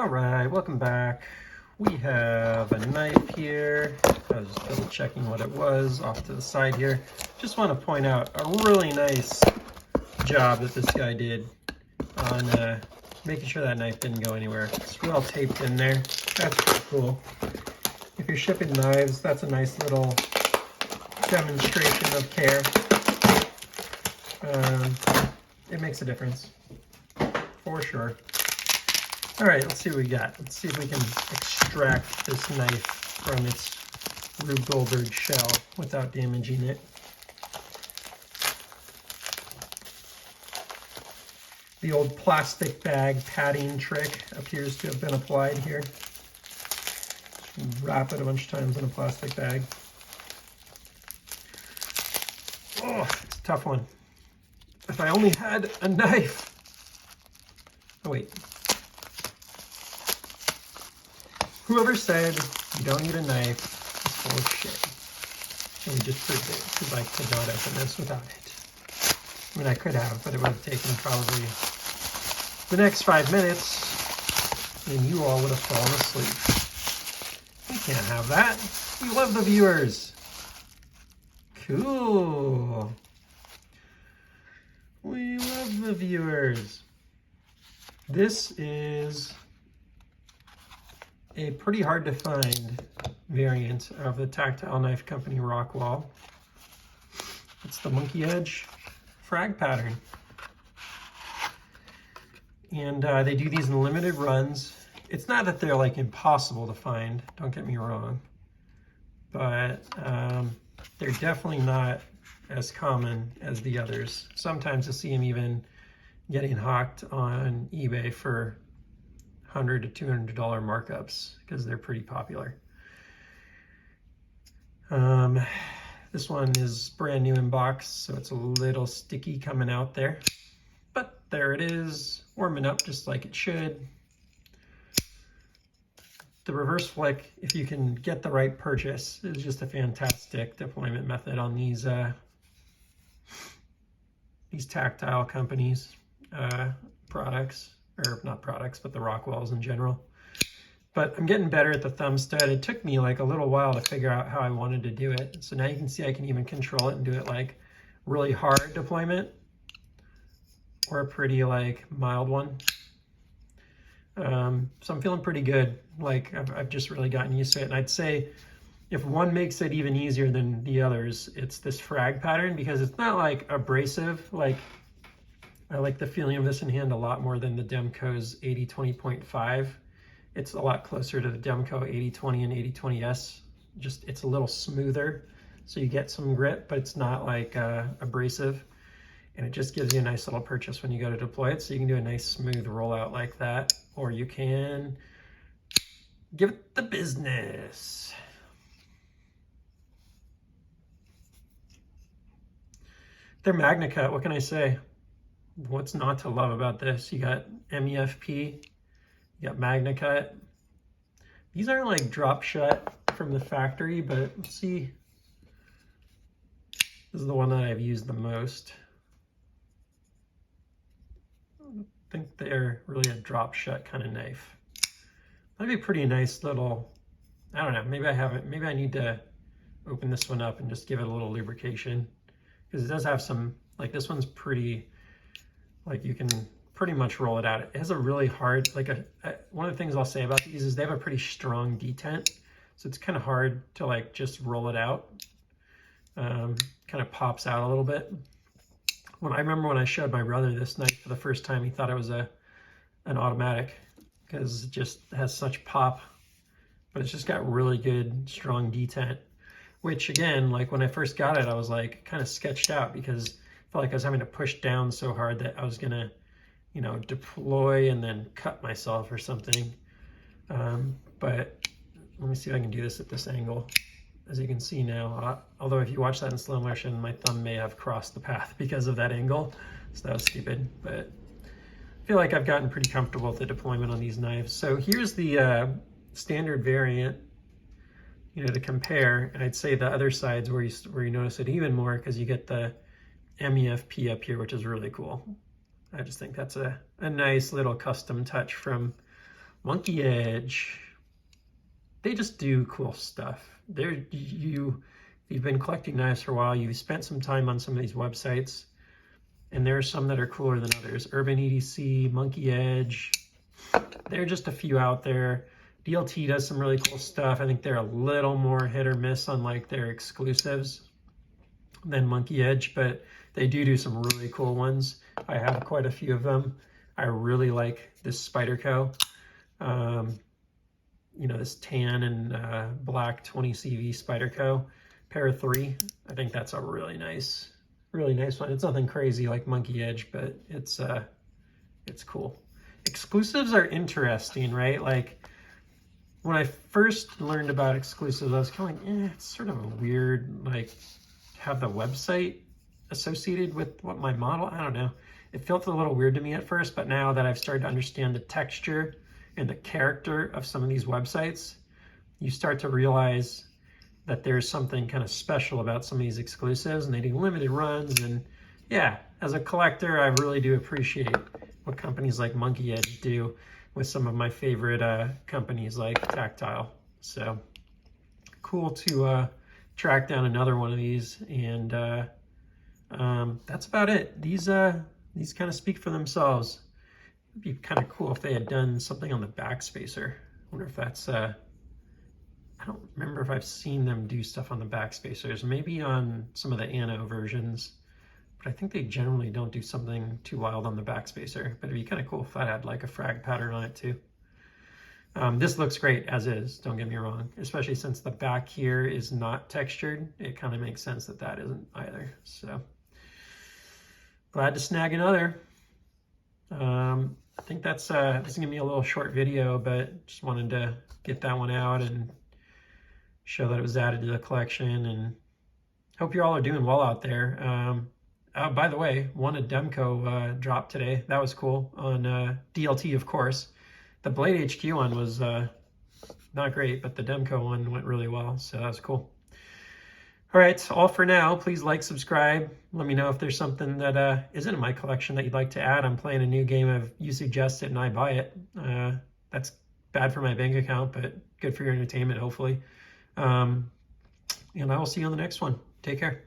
All right, welcome back. We have a knife here. I was just double checking what it was off to the side here. Just want to point out a really nice job that this guy did on making sure that knife didn't go anywhere. It's well taped in there. That's pretty cool. If you're shipping knives, that's a nice little demonstration of care. It makes a difference, for sure. All right, let's see what we got. Let's see if we can extract this knife from its Rube Goldberg shell without damaging it. The old plastic bag padding trick appears to have been applied here. Wrap it a bunch of times in a plastic bag. Oh, it's a tough one. If I only had a knife. Oh, wait. Whoever said you don't need a knife is full of shit. And we just proved it, because I could not open this without it. I mean, I could have, but it would have taken probably the next 5 minutes, and you all would have fallen asleep. We can't have that. We love the viewers. Cool. We love the viewers. This is a pretty hard to find variant of the Tactile Knife Company Rockwall. It's the monkey edge frag pattern. And they do these in limited runs. It's not that they're like impossible to find, don't get me wrong, but they're definitely not as common as the others. Sometimes I see them even getting hawked on eBay for $100 to $200 markups because they're pretty popular. This one is brand new in box, so it's a little sticky coming out there. But there it is, warming up just like it should. The reverse flick, if you can get the right purchase, is just a fantastic deployment method on these Tactile companies products. Or not products, but the Rockwalls in general. But I'm getting better at the thumb stud. It took me like a little while to figure out how I wanted to do it. So now you can see I can even control it and do it like really hard deployment or a pretty like mild one. So I'm feeling pretty good. Like I've just really gotten used to it. And I'd say if one makes it even easier than the others, it's this frag pattern, because it's not like abrasive. Like I like the feeling of this in hand a lot more than the Demco's 80-20.5. It's a lot closer to the Demco 80-20 and 80-20S. Just, it's a little smoother, so you get some grip, but it's not like abrasive. And it just gives you a nice little purchase when you go to deploy it. So you can do a nice smooth rollout like that, or you can give it the business. They're Magna Cut, what can I say? What's not to love about this? You got MEFP, you got Magna Cut. These aren't like drop shut from the factory, but let's see. This is the one that I've used the most. I think they're really a drop shut kind of knife. That'd be a pretty nice little, I don't know, maybe I haven't, maybe I need to open this one up and just give it a little lubrication, because it does have some, like this one's pretty, like you can pretty much roll it out. It has a really hard, like one of the things I'll say about these is they have a pretty strong detent. So it's kind of hard to like just roll it out. Kind of pops out a little bit. I remember when I showed my brother this knife for the first time, he thought it was an automatic, because it just has such pop, but it's just got really good, strong detent, which again, like when I first got it, I was like kind of sketched out because I felt like I was having to push down so hard that I was gonna, you know, deploy and then cut myself or something. But let me see if I can do this at this angle. As you can see now, although if you watch that in slow motion, my thumb may have crossed the path because of that angle. So that was stupid, but I feel like I've gotten pretty comfortable with the deployment on these knives. So here's the standard variant, you know, to compare. And I'd say the other side's where you notice it even more, because you get the MEFP up here, which is really cool. I just think that's a nice little custom touch from Monkey Edge. They just do cool stuff. You've been collecting knives for a while, you've spent some time on some of these websites, and there are some that are cooler than others. Urban EDC, Monkey Edge, there are just a few out there. DLT does some really cool stuff. I think they're a little more hit or miss on like their exclusives than Monkey Edge, but they do some really cool ones. I have quite a few of them. I really like this Spyderco. You know, this tan and black 20 CV Spyderco pair of 3. I think that's a really nice one. It's nothing crazy like Monkey Edge, but it's cool. Exclusives are interesting, right? Like when I first learned about exclusives, I was kind of like, it's sort of a weird, like, have the website associated with what my model, I don't know. It felt a little weird to me at first, but now that I've started to understand the texture and the character of some of these websites, you start to realize that there's something kind of special about some of these exclusives, and they do limited runs. And yeah, as a collector, I really do appreciate what companies like Monkey Edge do with some of my favorite companies like Tactile. So cool to track down another one of these, and that's about it. These kind of speak for themselves. It'd be kind of cool if they had done something on the backspacer. I wonder if that's I don't remember if I've seen them do stuff on the backspacers. Maybe on some of the Anno versions, but I think they generally don't do something too wild on the backspacer. But it'd be kind of cool if that had like a frag pattern on it too. This looks great as is, don't get me wrong, especially since the back here is not textured. It kind of makes sense that that isn't either. So glad to snag another. I think that's this is gonna be a little short video, but just wanted to get that one out and show that it was added to the collection, and hope you all are doing well out there. By the way, won a Demco drop today. That was cool on DLT, of course. The Blade HQ one was not great, but the Demco one went really well, so that was cool. All right, all for now. Please like, subscribe. Let me know if there's something that isn't in my collection that you'd like to add. I'm playing a new game of you suggest it and I buy it. That's bad for my bank account, but good for your entertainment, hopefully. And I will see you on the next one. Take care.